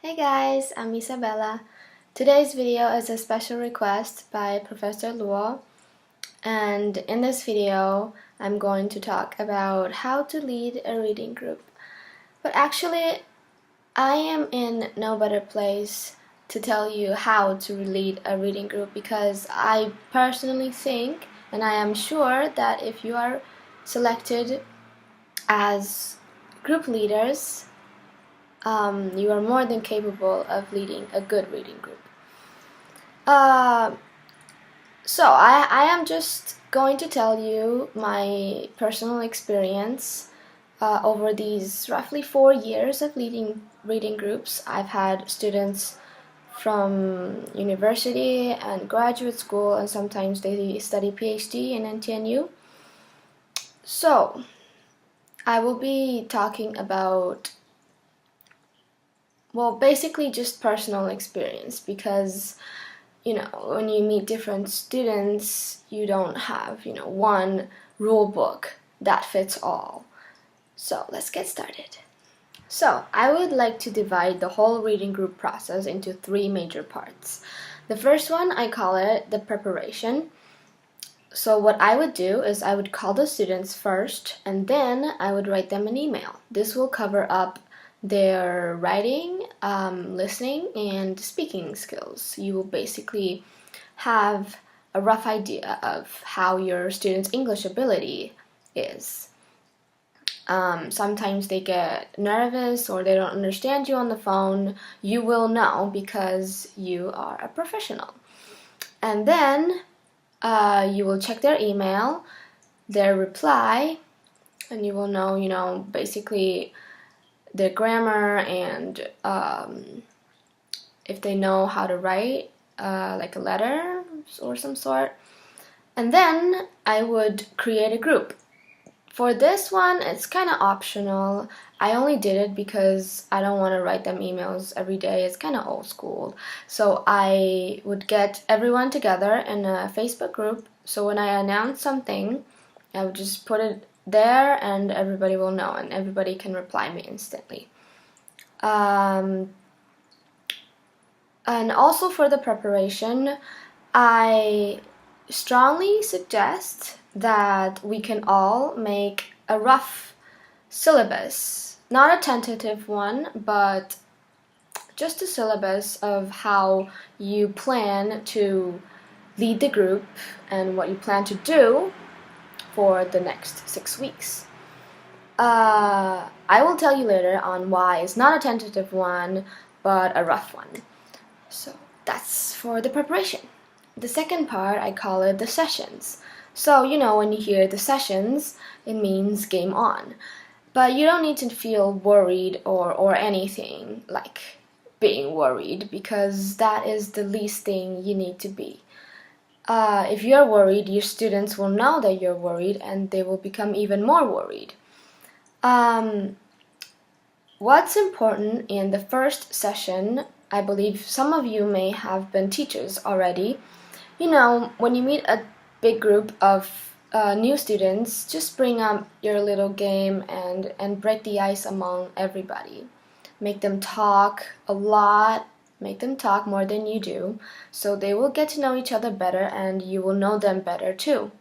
Hey guys, I'm Isabella. Today's video is a special request by Professor Luo, and in this video I'm going to talk about how to lead a reading group. But actually, I am in no better place to tell you how to lead a reading group because I personally think, and I am sure, that if you are selected as group leaders, you are more than capable of leading a good reading group. So I am just going to tell you my personal experience over these roughly 4 years of leading reading groups. I've had students from university and graduate school, and sometimes they study PhD in NTNU. So I will be talking about, well, basically just personal experience because, when you meet different students, you don't have, one rule book that fits all. So let's get started. So I would like to divide the whole reading group process into 3 major parts. The first one, I call it the preparation. So what I would do is I would call the students first, and then I would write them an email. This will cover up their writing, listening, and speaking skills. You will basically have a rough idea of how your students' English ability is. Sometimes they get nervous or they don't understand you on the phone. You will know because you are a professional. And then you will check their email, their reply, and you will know, basically their grammar and if they know how to write like a letter or some sort. And then I would create a group. For this one, it's kind of optional. I only did it because I don't want to write them emails every day. It's kind of old school. So I would get everyone together in a Facebook group. So when I announce something, I would just put it there and everybody will know and everybody can reply me instantly. And also for the preparation, I strongly suggest that we can all make a rough syllabus, not a tentative one, but just a syllabus of how you plan to lead the group and what you plan to do for the next 6 weeks. I will tell you later on why it's not a tentative one, but a rough one. So that's for the preparation. The second part, I call it the sessions. So, when you hear the sessions, it means game on. But you don't need to feel worried or anything like being worried, because that is the least thing you need to be. If you're worried, your students will know that you're worried and they will become even more worried. What's important in the first session, I believe some of you may have been teachers already. When you meet a big group of new students, just bring up your little game and break the ice among everybody. Make them talk a lot, make them talk more than you do, so they will get to know each other better and you will know them better too.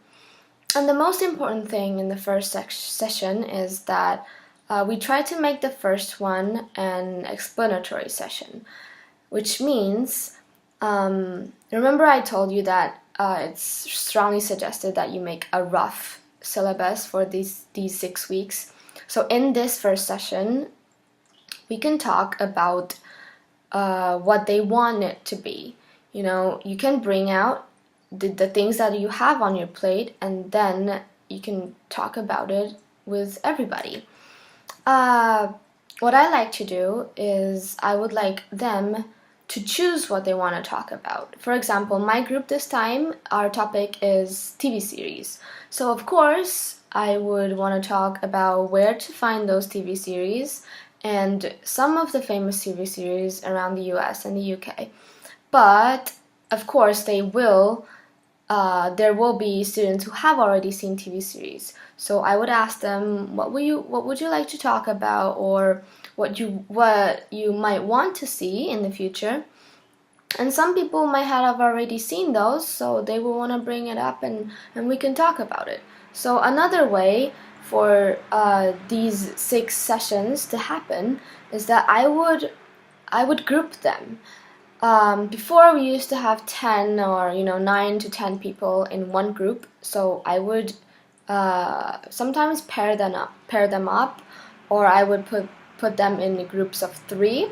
And the most important thing in the first session is that we try to make the first one an explanatory session, which means, remember I told you that it's strongly suggested that you make a rough syllabus for these 6 weeks. So in this first session, we can talk about what they want it to be. You can bring out the things that you have on your plate, and then you can talk about it with everybody. What I like to do is I would like them to choose what they want to talk about. For example, my group this time, our topic is TV series. So of course, I would want to talk about where to find those TV series and some of the famous TV series around the US and the UK. But of course, they will there will be students who have already seen TV series. So I would ask them, what would you like to talk about, or what you might want to see in the future. And some people might have already seen those, so they will want to bring it up, and we can talk about it. So another way for these 6 sessions to happen is that I would group them. Before, we used to have 10 or 9 to 10 people in one group, so I would sometimes pair them up, or I would put them in groups of 3,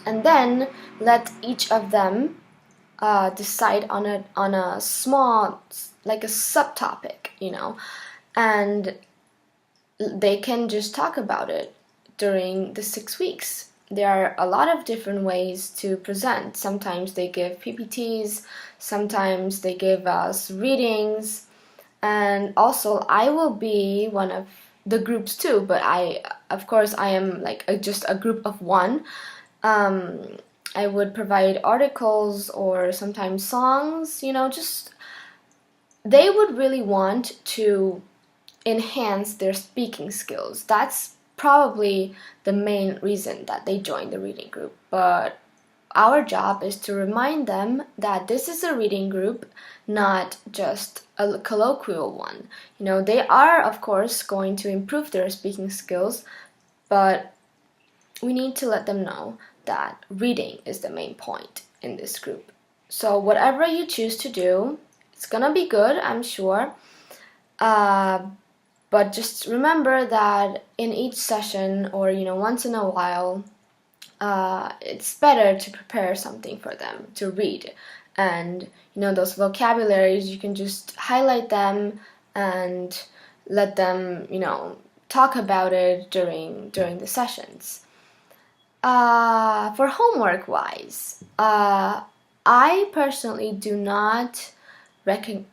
and then let each of them decide on a small, like a subtopic, and they can just talk about it during the 6 weeks. There are a lot of different ways to present. Sometimes they give PPTs, sometimes they give us readings, and also I will be one of the groups too, but of course I am like just a group of 1. I would provide articles or sometimes songs, just they would really want to enhance their speaking skills. That's probably the main reason that they joined the reading group. But our job is to remind them that this is a reading group, not just a colloquial one. They are, of course, going to improve their speaking skills, but we need to let them know that reading is the main point in this group. So whatever you choose to do, it's gonna be good, I'm sure. But just remember that in each session, or once in a while, it's better to prepare something for them to read. And those vocabularies, you can just highlight them and let them talk about it during the sessions. For homework wise, I personally do not recommend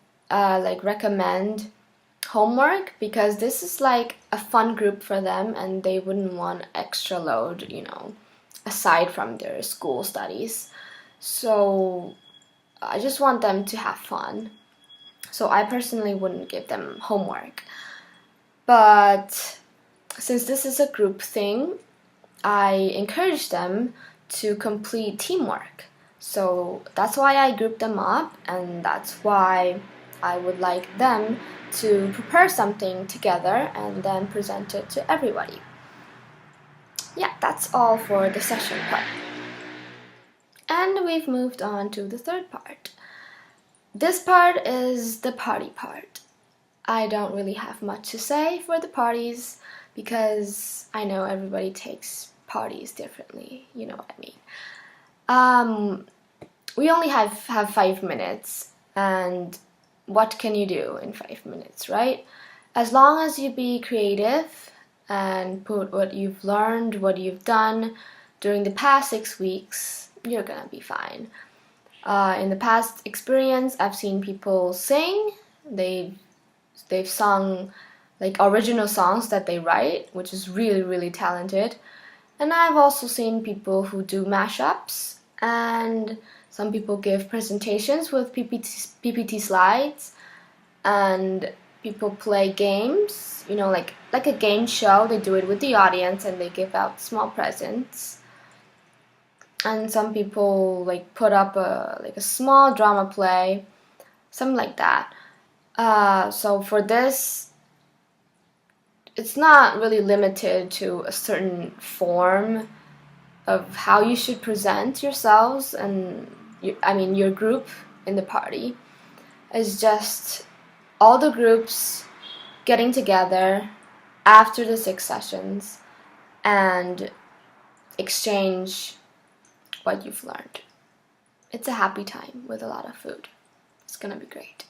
homework, because this is like a fun group for them and they wouldn't want extra load, aside from their school studies. So I just want them to have fun. So I personally wouldn't give them homework. But since this is a group thing, I encourage them to complete teamwork. So that's why I group them up, and that's why I would like them to prepare something together and then present it to everybody. Yeah, that's all for the session part. And we've moved on to the third part. This part is the party part. I don't really have much to say for the parties, because I know everybody takes parties differently, you know what I mean. We only have 5 minutes, and what can you do in 5 minutes, right? As long as you be creative and put what you've learned, what you've done during the past 6 weeks, you're gonna be fine. In the past experience, I've seen people sing. They've sung like original songs that they write, which is really, really talented. And I've also seen people who do mashups, and some people give presentations with PPT slides, and people play games, like a game show. They do it with the audience and they give out small presents. And some people like put up a small drama play, something like that. So for this, it's not really limited to a certain form of how you should present yourselves and your group in the party. It's just all the groups getting together after the 6 sessions and exchange what you've learned. It's a happy time with a lot of food. It's gonna be great.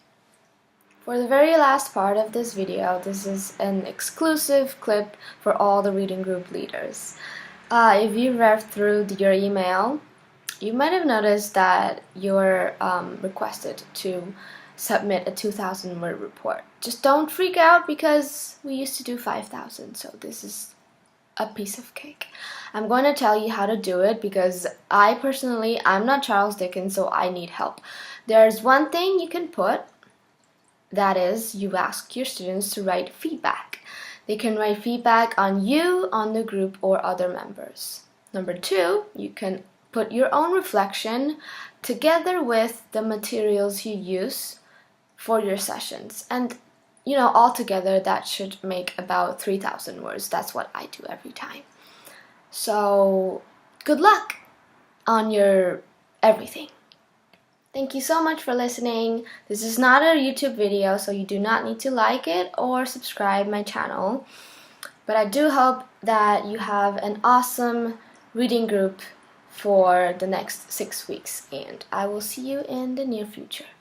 For the very last part of this video, this is an exclusive clip for all the reading group leaders. If you read through your email, you might have noticed that you're requested to submit a 2,000 word report. Just don't freak out, because we used to do 5,000, so this is a piece of cake. I'm going to tell you how to do it because I'm not Charles Dickens, so I need help. There's one thing you can put, that is, you ask your students to write feedback. They can write feedback on you, on the group, or other members. Number 2, you can put your own reflection together with the materials you use for your sessions. And altogether that should make about 3,000 words. That's what I do every time. So, good luck on your everything. Thank you so much for listening. This is not a YouTube video, so you do not need to like it or subscribe my channel. But I do hope that you have an awesome reading group for the next 6 weeks, and I will see you in the near future.